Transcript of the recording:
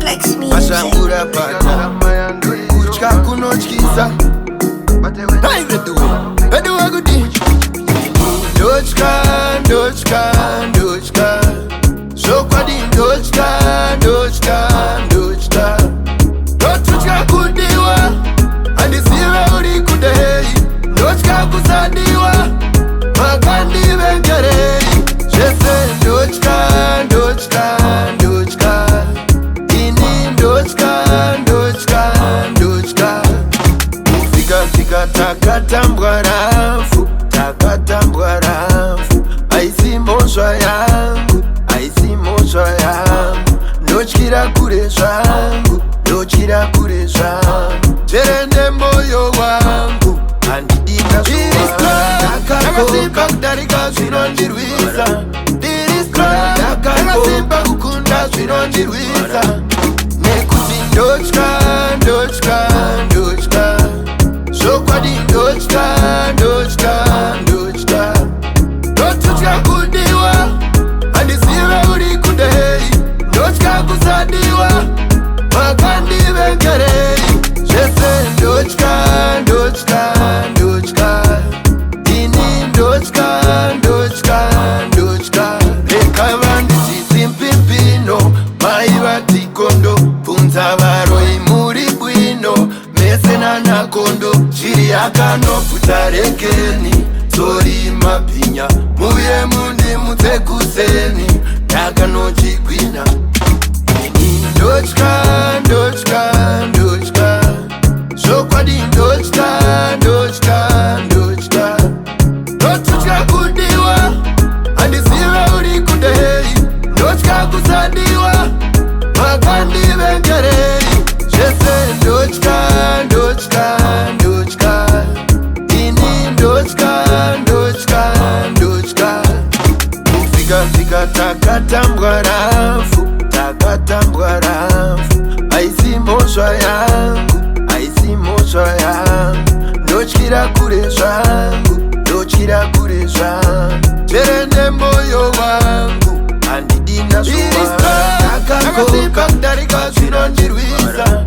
Mashangurapata Kuchka kunochkisa Edu agudi Ndotya, Ndotya, Ndotya Shokwadi Ndotya, Ndotya, Ndotya Ndotya kudiwa Andisiwe uri kudei Ndotya kusadiwa Makandi vengerei Jese Ndotya, Ndotya, Ndotya Ini Ndotya, Ndotya, Ndotya Fika takatambwa rafu Takatambwa rafu Aisi moshwa yangu Aisi moshwa yangu Ndochkira kure zvangu Ndochira kure zvangu Cherende moyo wangu Andidina Ndakasimba kudarika zvinondirwisa Ndakasimba kukunda zvinondirwisa Nekuti Ndotya, Ndotya, Ndotya Shokwadi Ndotya, Ndotya, Ndotya Ndotya kudiwa Andisiwe uri kudei Ndotya kusadiwa Makandi vengerei Jese Ndotya, Ndotya, Ndotya Ini Ndotya, Ndotya, Ndotya Reka vandisi mpimpino Mai vatikondo Punza varoi muri bwino Mese nanakondo Shiri akanopfuta rekeni Sori mapinya Muye mundi mutsekuseni Takanochigwina Ndotya, Ndotya, Ndotya Shokwadi Ndotya, Ndotya, Ndotya Ndotya kudiwa Andisiwe uri kudei Ndotya kusadiwa Makandi vengerei Jese Ndotya, Ndotya, Ndotya Ini Ndotya, Ndotya, Ndotya Fika takatambwa rafu Takatambwa rafu Aisi moshwa yangu Aisi moshwa yangu Ndochkira kure zvangu Ndochira kure zvangu Cherende moyo wangu Andidina zvangu Ndakasimba kudarika zvinondirwisa